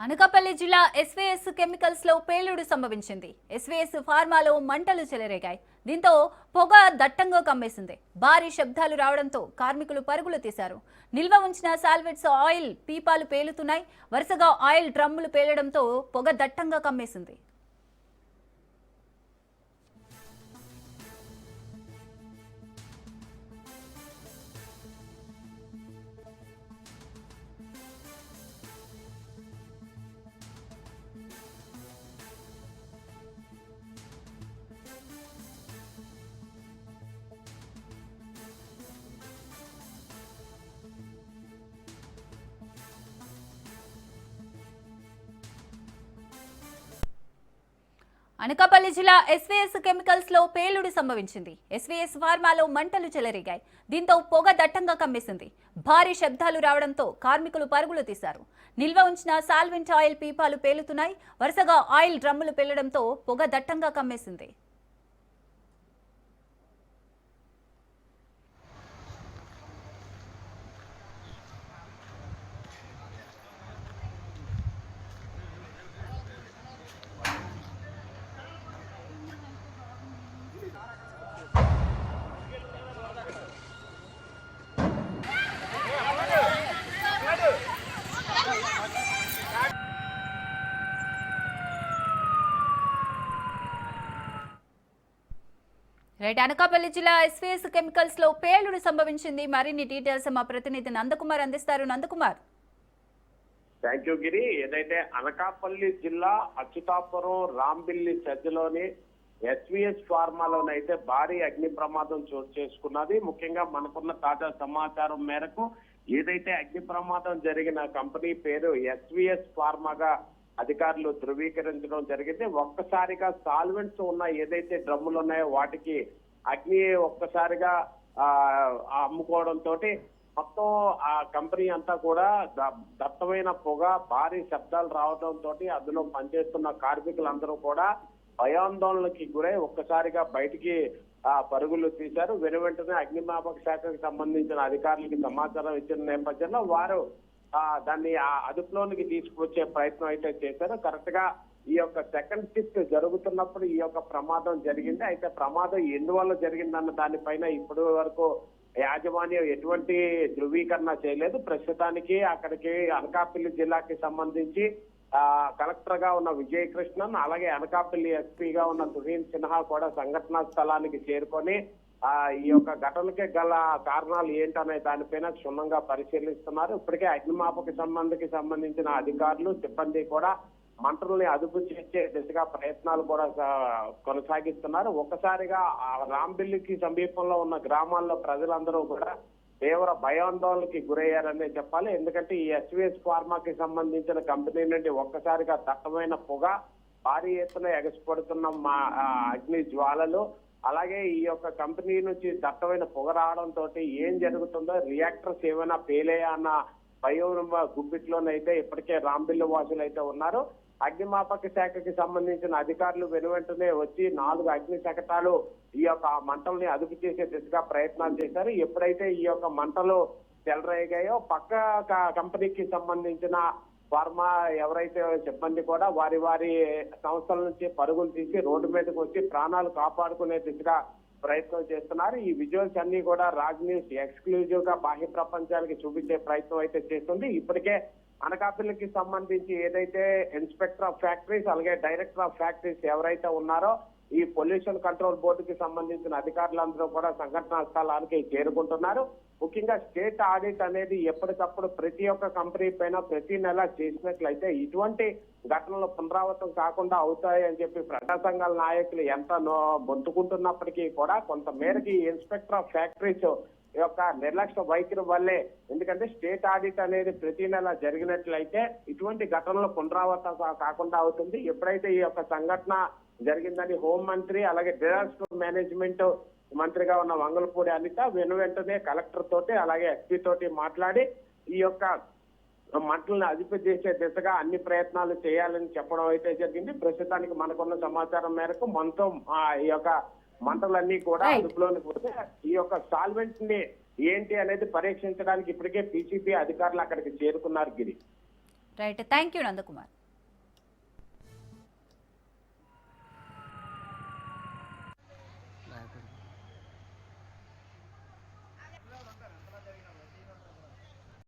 అనకాపల్లి జిల్లా SVS chemicals లో పేలుడు సంభవించింది. ఎస్వీఎస్ ఫార్మాలో మంటలు చెలరేగాయి. దీంతో పొగ దట్టంగా కమ్మేసింది. భారీ శబ్దాలు రావడంతో కార్మికులు పరుగులు తీశారు. నిల్వ ఉంచిన సాల్వెట్స్ ఆయిల్ పీపాలు పేలుతున్నాయి. వరుసగా ఆయిల్ డ్రమ్ములు పేలడంతో పొగ దట్టంగా కమ్మేసింది. అనకాపల్లి జిల్లా ఎస్వీఎస్ కెమికల్స్ లో పేలుడు సంభవించింది. ఎస్వీఎస్ ఫార్మాలో మంటలు చెలరేగాయి. దీంతో పొగ దట్టంగా కమ్మేసింది. భారీ శబ్దాలు రావడంతో కార్మికులు పరుగులు తీశారు. నిల్వ ఉంచిన సాల్వెంట్ ఆయిల్ పీపాలు పేలుతున్నాయి. వరుసగా ఆయిల్ డ్రమ్ములు పేలడంతో పొగ దట్టంగా కమ్మేసింది. రైట్, అనకాపల్లి జిల్లా ఎస్వీఎస్ కెమికల్స్ లో పేలుడు సంభవించింది. మరిన్ని డీటెయిల్స్ మా ప్రతినిధి నందకుమార్ అందిస్తారు. నందకుమార్. థ్యాంక్ యూ గిరి. ఏదైతే అనకాపల్లి జిల్లా అచ్యుతాపురం రాంబిల్లి సజ్జలోని ఎస్వీఎస్ ఫార్మాలోనైతే భారీ అగ్ని ప్రమాదం చోటు చేసుకున్నది. ముఖ్యంగా మనకున్న తాజా సమాచారం మేరకు ఏదైతే అగ్ని ప్రమాదం జరిగిన కంపెనీ పేరు ఎస్వీఎస్ ఫార్మాగా అధికారులు ధృవీకరించడం జరిగింది. ఒక్కసారిగా సాల్వెంట్స్ ఉన్న ఏదైతే డ్రమ్ములు ఉన్నాయో వాటికి అగ్ని ఒక్కసారిగా అమ్ముకోవడంతో మొత్తం ఆ కంపెనీ అంతా కూడా దట్టమైన పొగ, భారీ శబ్దాలు రావడంతో అందులో పనిచేస్తున్న కార్మికులందరూ కూడా భయాందోళనకి గురై ఒక్కసారిగా బయటికి పరుగులు తీశారు. వెనువెంటనే అగ్నిమాపక శాఖకు సంబంధించిన అధికారులకి సమాచారం ఇచ్చిన నేపథ్యంలో వారు దాన్ని అదుపులోనికి తీసుకొచ్చే ప్రయత్నం అయితే చేశారు. కరెక్ట్ గా ఈ యొక్క సెకండ్ షిఫ్ట్ జరుగుతున్నప్పుడు ఈ యొక్క ప్రమాదం జరిగింది. అయితే ప్రమాదం ఎందువల్ల జరిగిందన్న దానిపైన ఇప్పటి వరకు యాజమాన్యం ఎటువంటి ధృవీకరణ చేయలేదు. ప్రస్తుతానికి అక్కడికి అనకాపల్లి జిల్లాకి సంబంధించి కలెక్టర్ గా ఉన్న విజయకృష్ణన్, అలాగే అనకాపల్లి ఎస్పీగా ఉన్న తుహీన్ సిన్హా కూడా సంఘటనా స్థలానికి చేరుకొని ఈ యొక్క ఘటనకి గల కారణాలు ఏంటనే దానిపైన క్షుణ్ణంగా పరిశీలిస్తున్నారు. ఇప్పటికే అగ్నిమాపక సంబంధించిన అధికారులు, సిబ్బంది కూడా మంటల్ని అదుపు చేసే దిశగా ప్రయత్నాలు కూడా కొనసాగిస్తున్నారు. ఒక్కసారిగా రాంబిల్లికి సమీపంలో ఉన్న గ్రామాల్లో ప్రజలందరూ కూడా తీవ్ర భయాందోళనకి గురయ్యారనే చెప్పాలి. ఎందుకంటే ఈ ఎస్వీఎస్ ఫార్మాకి సంబంధించిన కంపెనీ నుండి ఒక్కసారిగా దట్టమైన పొగ, భారీ ఎత్తున ఎగసిపడుతున్న అగ్ని జ్వాలలు, అలాగే ఈ యొక్క కంపెనీ నుంచి దట్టమైన పొగ రావడంతో ఏం జరుగుతుందో, రియాక్టర్స్ ఏమైనా పేలేయా అన్న భయం గుప్పిట్లోనైతే ఇప్పటికే రాంబిల్లి వాసులు అయితే ఉన్నారు. అగ్నిమాపక శాఖకి సంబంధించిన అధికారులు వెనువెంటనే వచ్చి 4 అగ్ని శకటాలు ఈ యొక్క మంటల్ని అదుపు చేసే దిశగా ప్రయత్నాలు చేశారు. ఎప్పుడైతే ఈ యొక్క మంటలు చెలరేగాయో పక్క కంపెనీకి సంబంధించిన ఫార్మా ఎవరైతే సిబ్బంది కూడా వారి సంస్థల నుంచి పరుగులు తీసి రోడ్డు మీదకి వచ్చి ప్రాణాలు కాపాడుకునే దిశగా ప్రయత్నం చేస్తున్నారు. ఈ విజువల్స్ అన్ని కూడా రాజ్ న్యూస్ ఎక్స్క్లూజివ్ గా బాహ్య ప్రపంచానికి చూపించే ప్రయత్నం అయితే చేస్తుంది. ఇప్పటికే అనకాపల్లికి సంబంధించి ఏదైతే ఇన్స్పెక్టర్ ఆఫ్ ఫ్యాక్టరీస్, అలాగే డైరెక్టర్ ఆఫ్ ఫ్యాక్టరీస్ ఎవరైతే ఉన్నారో ఈ పొల్యూషన్ కంట్రోల్ బోర్డుకి సంబంధించిన అధికారులందరూ కూడా సంఘటనా స్థలానికి చేరుకుంటున్నారు. ముఖ్యంగా స్టేట్ ఆడిట్ అనేది ఎప్పటికప్పుడు ప్రతి ఒక్క కంపెనీ పైన ప్రతి నెల చేసినట్లయితే ఇటువంటి ఘటనలు పునరావృతం కాకుండా అవుతాయి అని చెప్పి ప్రజా సంఘాల నాయకులు ఎంత బొంతుకుంటున్నప్పటికీ కూడా కొంత మేరకి ఇన్స్పెక్టర్ ఆఫ్ ఫ్యాక్టరీస్ యొక్క నిర్లక్ష్య వైఖరి వల్లే, ఎందుకంటే స్టేట్ ఆడిట్ అనేది ప్రతి నెల జరిగినట్లయితే ఇటువంటి ఘటనలు పునరావృతం కాకుండా అవుతుంది. ఎప్పుడైతే ఈ యొక్క సంఘటన జరిగిందని హోంమంత్రి, అలాగే డిజాస్టర్ మేనేజ్మెంట్ మంత్రిగా ఉన్న వంగలపూడి అనిత వెంటనే కలెక్టర్ తోటి అలాగే ఎస్పీ తోటి మాట్లాడి ఈ యొక్క మంటలను అదుపు చేసే దిశగా అన్ని ప్రయత్నాలు చేయాలని చెప్పడం అయితే జరిగింది. ప్రస్తుతానికి మనకున్న సమాచారం మేరకు మొత్తం ఈ యొక్క మంటలన్నీ కూడా అదుపులోనికి పోతే ఈ యొక్క సాల్వెంట్ ని ఏంటి అనేది పరీక్షించడానికి ఇప్పటికే పీసీపీ అధికారులు అక్కడికి చేరుకున్నారు Giri. Right, thank you Nandakumar.